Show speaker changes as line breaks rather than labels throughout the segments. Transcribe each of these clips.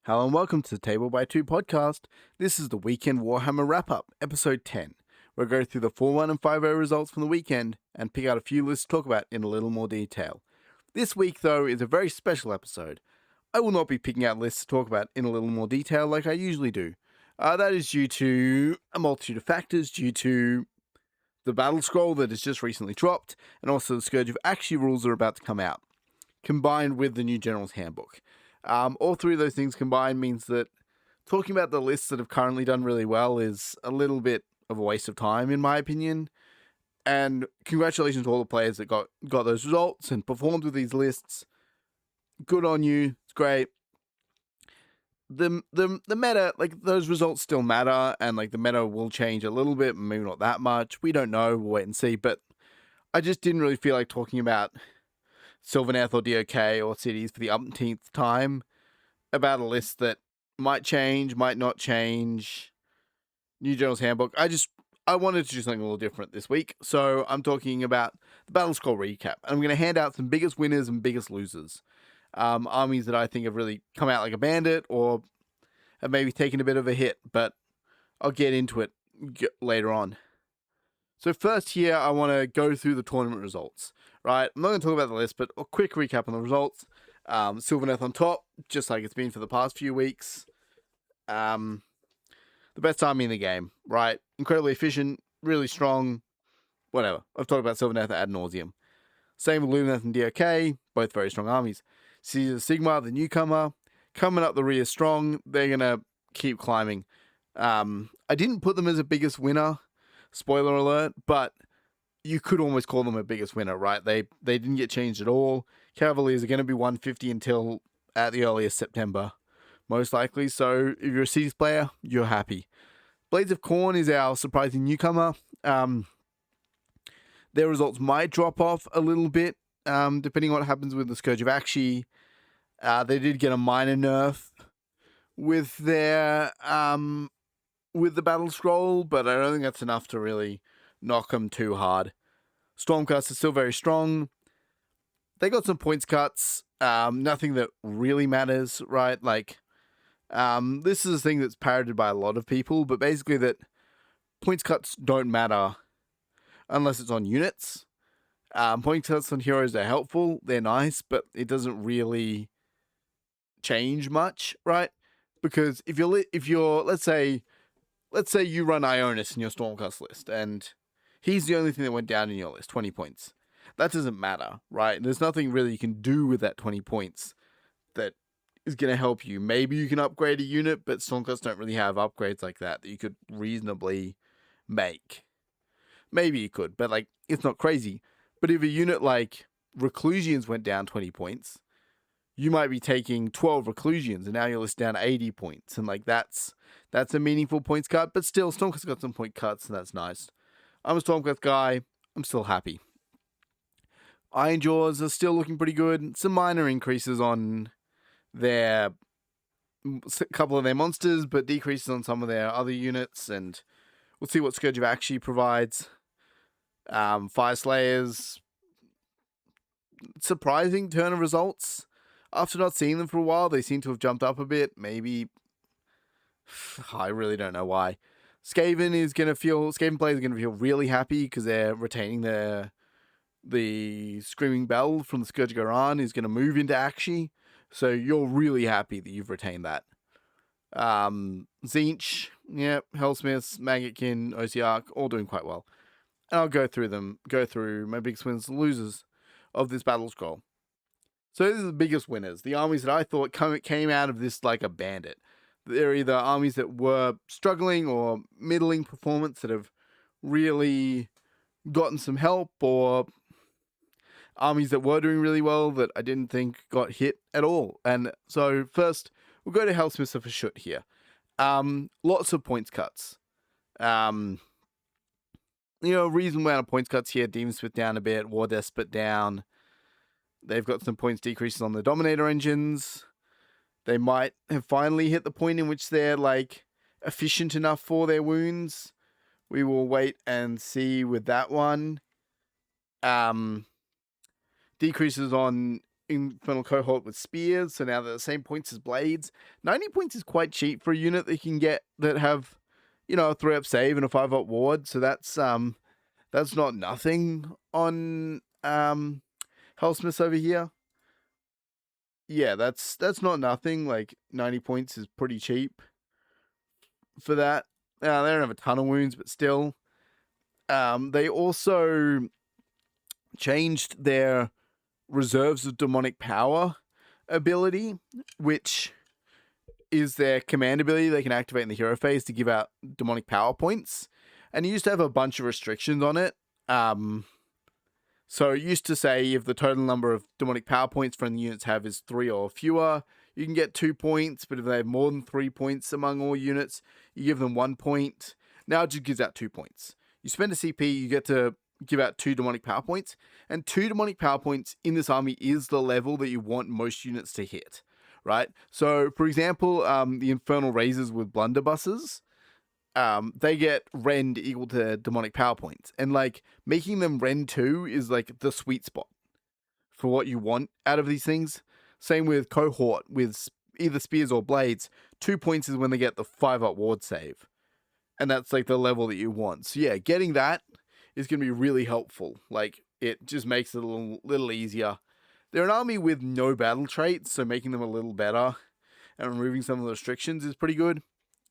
Hello and welcome to the Table by Two podcast. This is the weekend Warhammer wrap-up, episode 10. We'll go through the 4-1 and 5-0 results from the weekend and pick out a few lists to talk about in a little more detail. This week, though, is a very special episode. I will not be picking out lists to talk about in a little more detail like I usually do. That is due to a multitude of factors, due to the battlescroll that has just recently dropped, and also the Scourge of Action rules that are about to come out, combined with the new General's Handbook. All three of those things combined means that talking about the lists that have currently done really well is a little bit of a waste of time, in my opinion. And congratulations to all the players that got those results and performed with these lists. Good on you. It's great. The meta, like, those results still matter, and like the meta will change a little bit, maybe not that much. We don't know. We'll wait and see. But I just didn't really feel like talking about Sylvaneth or DOK or cities for the umpteenth time about a list that might change, might not change. New General's Handbook. I wanted to do something a little different this week, so I'm talking about the battlescroll recap. I'm going to hand out some biggest winners and biggest losers. Armies that I think have really come out like a bandit or have maybe taken a bit of a hit, but I'll get into it later on. So first here, I want to go through the tournament results, right? I'm not going to talk about the list, but a quick recap on the results. Sylvaneth on top, just like it's been for the past few weeks. The best army in the game, right? Incredibly efficient, really strong, whatever. I've talked about Sylvaneth ad nauseum. Same with Lumineth and DOK, both very strong armies. Caesar Sigma, the newcomer, coming up the rear strong. They're going to keep climbing. I didn't put them as a biggest winner, spoiler alert, but you could almost call them a biggest winner, right? They didn't get changed at all. Cavaliers are going to be 150 until at the earliest September, most likely. So if you're a Cities player, you're happy. Blades of Khorne is our surprising newcomer. Their results might drop off a little bit, depending on what happens with the Scourge of Action. They did get a minor nerf with their with the battle scroll, but I don't think that's enough to really knock them too hard. Stormcast is still very strong. They got some points cuts. Nothing that really matters, right? Like, this is a thing that's parroted by a lot of people, but basically that points cuts don't matter unless it's on units. Points cuts on heroes are helpful. They're nice, but it doesn't really change much, right? Because if you're let's say you run Ionis in your Stormcast list, and he's the only thing that went down in your list, 20 points. That doesn't matter, right? There's nothing really you can do with that 20 points that is going to help you. Maybe you can upgrade a unit, but Stormcast don't really have upgrades like that you could reasonably make. Maybe you could, but like, it's not crazy. But if a unit like Reclusians went down 20 points, you might be taking 12 Reclusians, and now your list down 80 points. And like, that's a meaningful points cut, but still, Stormcast got some point cuts, and that's nice. I'm a Stormcast guy. I'm still happy. Iron Jaws are still looking pretty good. Some minor increases on a couple of their monsters, but decreases on some of their other units, and we'll see what Scourge of Action provides. Fire Slayers, surprising turn of results. After not seeing them for a while, they seem to have jumped up a bit. Maybe, I really don't know why. Skaven players are going to feel really happy because they're retaining the Screaming Bell from the Scourge of Garan is going to move into Action. So you're really happy that you've retained that. Tzeentch, Hellsmiths, Maggotkin, Osiark, all doing quite well. And I'll go through my biggest winners and losers of this battle scroll. So these are the biggest winners, the armies that I thought came out of this like a bandit. They're either armies that were struggling or middling performance that have really gotten some help, or armies that were doing really well that I didn't think got hit at all. And so first, we'll go to Hellsmiths for shoot here. Lots of points cuts. Reasonable amount of points cuts here. Demonsmith down a bit, War Despot down. They've got some points decreases on the Dominator engines. They might have finally hit the point in which they're like efficient enough for their wounds. We will wait and see with that one. Decreases on Infernal Cohort with spears, so now they're the same points as blades. 90 points is quite cheap for a unit that you can get that have, a 3-up save and a 5-up ward, so that's not nothing on Hellsmiths over here. Yeah, that's not nothing. Like 90 points is pretty cheap for that. They don't have a ton of wounds, but still. They also changed their Reserves of Demonic Power ability, which is their command ability they can activate in the hero phase to give out demonic power points. And it used to have a bunch of restrictions on it. So it used to say if the total number of demonic power points friendly units have is 3 or fewer, you can get 2 points, but if they have more than 3 points among all units, you give them 1 point. Now it just gives out 2 points. You spend a CP, you get to give out 2 demonic power points, and 2 demonic power points in this army is the level that you want most units to hit, right? So, for example, the Infernal Razors with blunderbusses, they get rend equal to demonic power points, and like making them rend 2 is like the sweet spot for what you want out of these things. Same with Cohort with either spears or blades. 2 points is when they get the 5-up ward save, and that's like the level that you want. So yeah, getting that is going to be really helpful. Like, it just makes it a little easier. They're an army with no battle traits, so making them a little better and removing some of the restrictions is pretty good.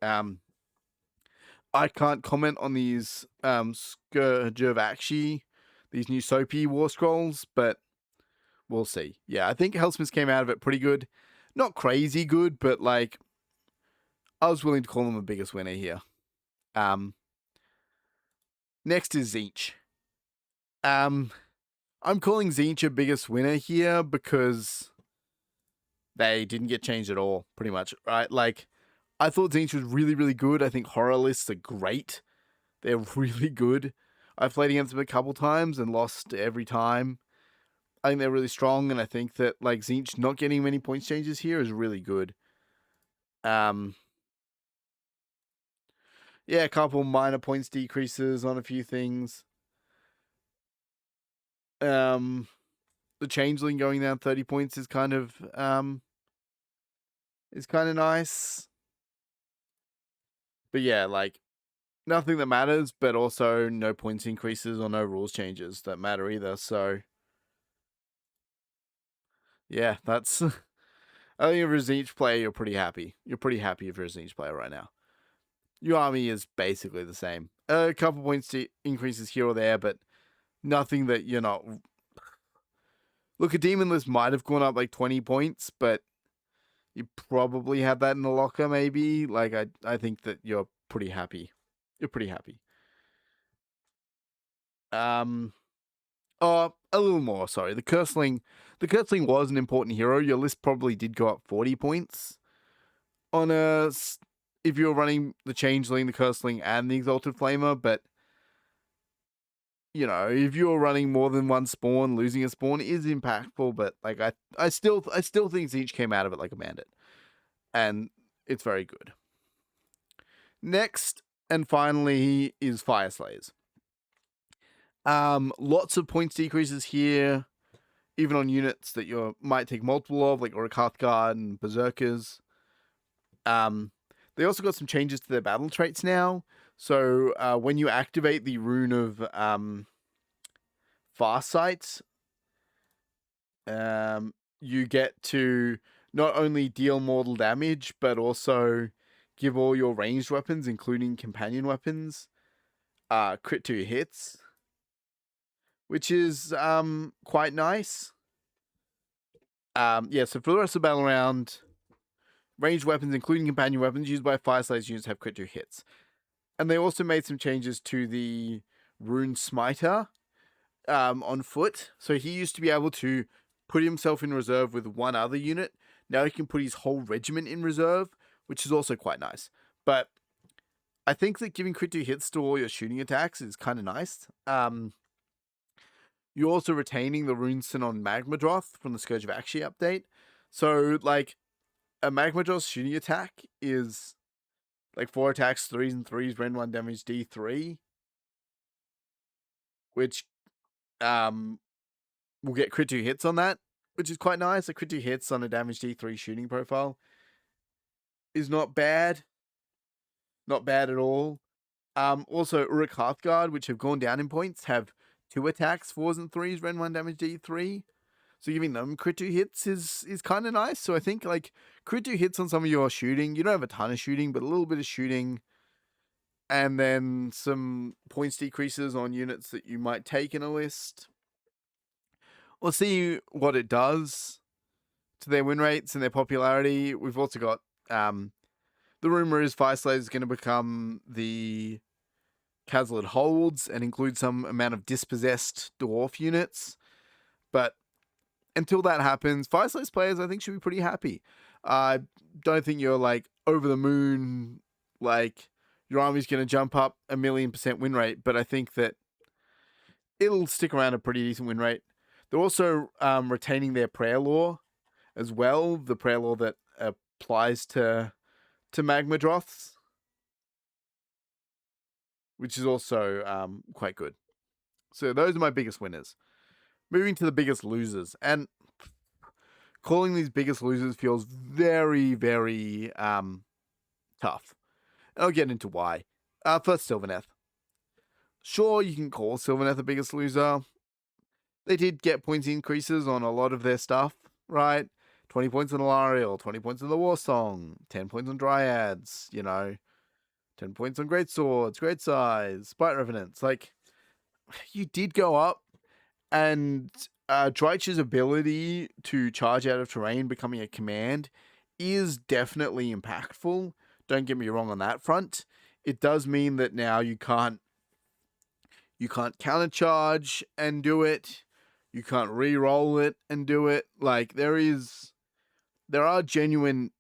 I can't comment on these Scourge of Akshi, these new Soapy War Scrolls, but we'll see. Yeah, I think Hellsmiths came out of it pretty good. Not crazy good, but like, I was willing to call them the biggest winner here. Next is Tzeentch. I'm calling Tzeentch a biggest winner here because they didn't get changed at all, pretty much, right? Like, I thought Tzeentch was really, really good. I think horror lists are great. They're really good. I've played against them a couple times and lost every time. I think they're really strong, and I think that like Tzeentch not getting many points changes here is really good. Yeah, a couple minor points decreases on a few things. The Changeling going down 30 points is kind of nice. But yeah, like, nothing that matters, but also no points increases or no rules changes that matter either. So yeah, that's I think if you're a Tzeentch player, you're pretty happy. You're pretty happy if you're a Tzeentch player right now. Your army is basically the same. A couple points increases here or there, but nothing that you're not. Look, a demon list might have gone up like 20 points, but you probably have that in the locker, maybe. Like, I think that you're pretty happy. You're pretty happy. A little more, sorry. The Curseling was an important hero. Your list probably did go up 40 points on if you're running the Changeling, the Curseling, and the Exalted Flamer, but if you're running more than one spawn, losing a spawn is impactful, but like I still think Tzeentch came out of it like a bandit. And it's very good. Next and finally is Fire Slayers. Lots of points decreases here, even on units that you might take multiple of, like Orakath Guard and Berserkers. They also got some changes to their battle traits now. So when you activate the rune of Farsight, you get to not only deal mortal damage, but also give all your ranged weapons, including companion weapons, crit 2 hits, which is quite nice. Yeah, so for the rest of the battle round, ranged weapons, including companion weapons used by Fire Slayers units, have crit 2 hits. And they also made some changes to the Rune Smiter on foot. So he used to be able to put himself in reserve with one other unit. Now he can put his whole regiment in reserve, which is also quite nice. But I think that giving crit 2 hits to all your shooting attacks is kind of nice. You're also retaining the Runeson on Magmadroth from the Scourge of Akshi update. So, like, a Magmadroth shooting attack is like 4 attacks, 3s and 3s, rend 1 damage, D3, which will get crit 2 hits on that. which is quite nice. A crit 2 hits on a damage D3 shooting profile is not bad. Not bad at all. Also, Uruk Hearthguard, which have gone down in points, have 2 attacks, 4s and 3s, Ren 1 damage D3. So giving them crit 2 hits is kind of nice. So I think like crit 2 hits on some of your shooting. You don't have a ton of shooting, but a little bit of shooting. And then some points decreases on units that you might take in a list. We'll see what it does to their win rates and their popularity. We've also got the rumor is Fireslayer is going to become the Castle it holds and include some amount of dispossessed dwarf units. But until that happens, Fireslayer's players I think should be pretty happy. I don't think you're like over the moon, like your army's going to jump up 1,000,000% win rate, but I think that it'll stick around a pretty decent win rate. They're also retaining their prayer law as well, the prayer law that applies to magma droths, which is also quite good. So those are my biggest winners. Moving to the biggest losers, and calling these biggest losers feels very, very tough. I'll get into why. First, Sylvaneth. Sure, you can call Sylvaneth the biggest loser. They did get points increases on a lot of their stuff, right? 20 points on Alariel, 20 points on the War Song, 10 points on Dryads, 10 points on Great Swords, Great Size, Spite Revenants. Like, you did go up, and Drych's ability to charge out of terrain becoming a command is definitely impactful. Don't get me wrong on that front. It does mean that now you can't countercharge and do it. You can't re-roll it and do it. Like, there are genuine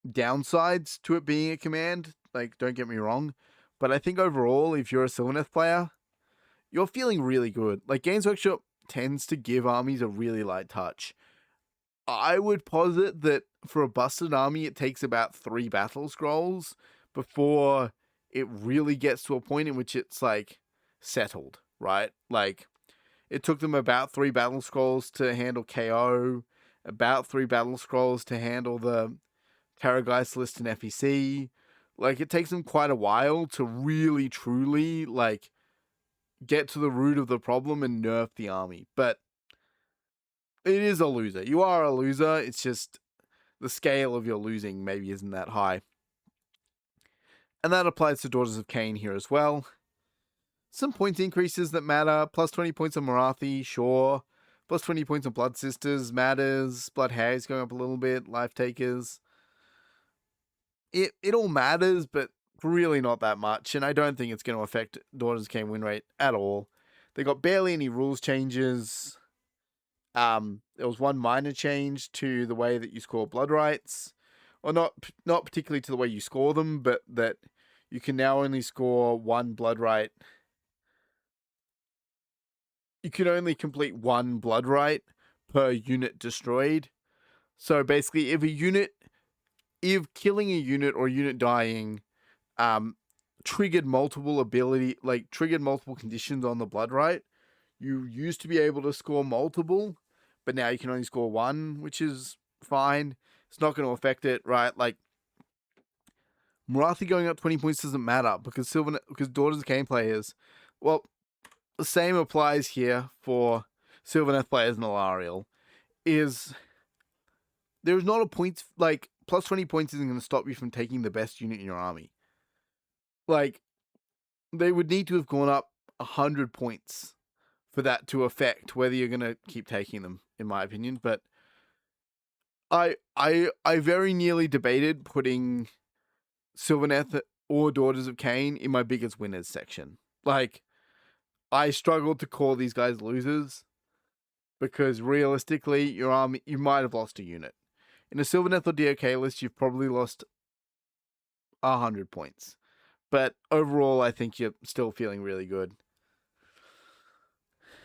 downsides to it being a command. Like, don't get me wrong. But I think overall, if you're a Sylvaneth player, you're feeling really good. Like, Games Workshop tends to give armies a really light touch. I would posit that for a busted army, it takes about 3 battle scrolls before it really gets to a point in which it's like settled, right? Like, it took them about 3 battle scrolls to handle KO, about 3 battle scrolls to handle the Terrorgeist list in FEC. Like, it takes them quite a while to really, truly, like, get to the root of the problem and nerf the army. But it is a loser. You are a loser. It's just the scale of your losing maybe isn't that high. And that applies to Daughters of Cain here as well. Some points increases that matter. Plus 20 points on Marathi, sure. Plus 20 points on Blood Sisters matters. Blood Hags going up a little bit. Life Takers. It all matters, but really not that much. And I don't think it's going to affect Daughters of Cain win rate at all. They got barely any rules changes. There was one minor change to the way that you score blood rights, or not particularly to the way you score them, but that you can now only score 1 blood right. You can only complete 1 blood right per unit destroyed. So basically, if killing a unit or a unit dying, triggered multiple conditions on the blood right, you used to be able to score multiple, but now you can only score 1, which is fine. It's not going to affect it, right? Like, Marathi going up 20 points doesn't matter because Daughters of Cain players, well, the same applies here for Sylvaneth players in Alariel, is there's not a point, like, plus 20 points isn't going to stop you from taking the best unit in your army. Like, they would need to have gone up 100 points for that to affect whether you're going to keep taking them, in my opinion. But I very nearly debated putting Sylvaneth or Daughters of Cain in my biggest winners section. Like, I struggled to call these guys losers because realistically, your army, you might have lost a unit. In a Sylvaneth or DOK list, you've probably lost 100 points. But overall, I think you're still feeling really good.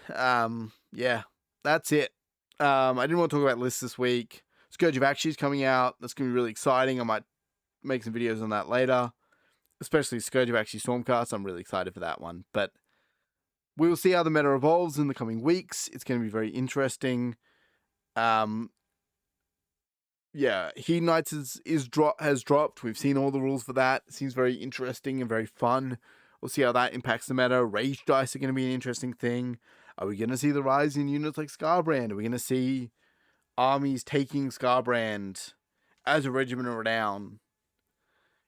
Yeah, that's it. I didn't want to talk about lists this week. Scourge of Actually is coming out. That's going to be really exciting. I might make some videos on that later. Especially Scourge of Actually Stormcast. I'm really excited for that one. But we will see how the meta evolves in the coming weeks. It's going to be very interesting. Um, yeah, Heat Knights has dropped. We've seen all the rules for that. It seems very interesting and very fun. We'll see how that impacts the meta. Rage dice are going to be an interesting thing. Are we going to see the rise in units like Scarbrand? Are we going to see armies taking Scarbrand as a regiment of renown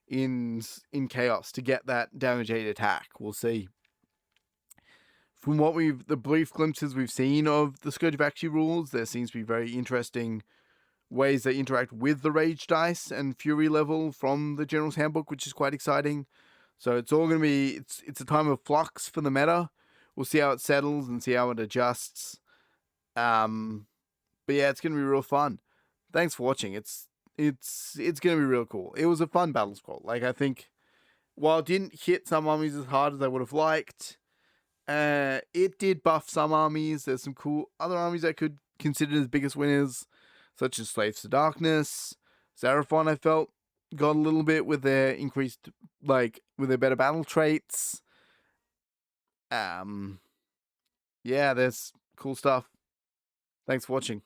in chaos to get that damage 8 attack? We'll see. From the brief glimpses we've seen of the Scourge of Actually rules, there seems to be very interesting ways they interact with the Rage dice and Fury level from the General's Handbook, which is quite exciting. So it's all going to be, it's a time of flux for the meta. We'll see how it settles and see how it adjusts. But yeah, it's going to be real fun. Thanks for watching. It's going to be real cool. It was a fun battle scroll. Like, I think while it didn't hit some armies as hard as I would have liked, it did buff some armies. There's some cool other armies I could consider as biggest winners, such as Slaves to Darkness. Seraphon, I felt, got a little bit with their increased, with their better battle traits. Yeah, there's cool stuff. Thanks for watching.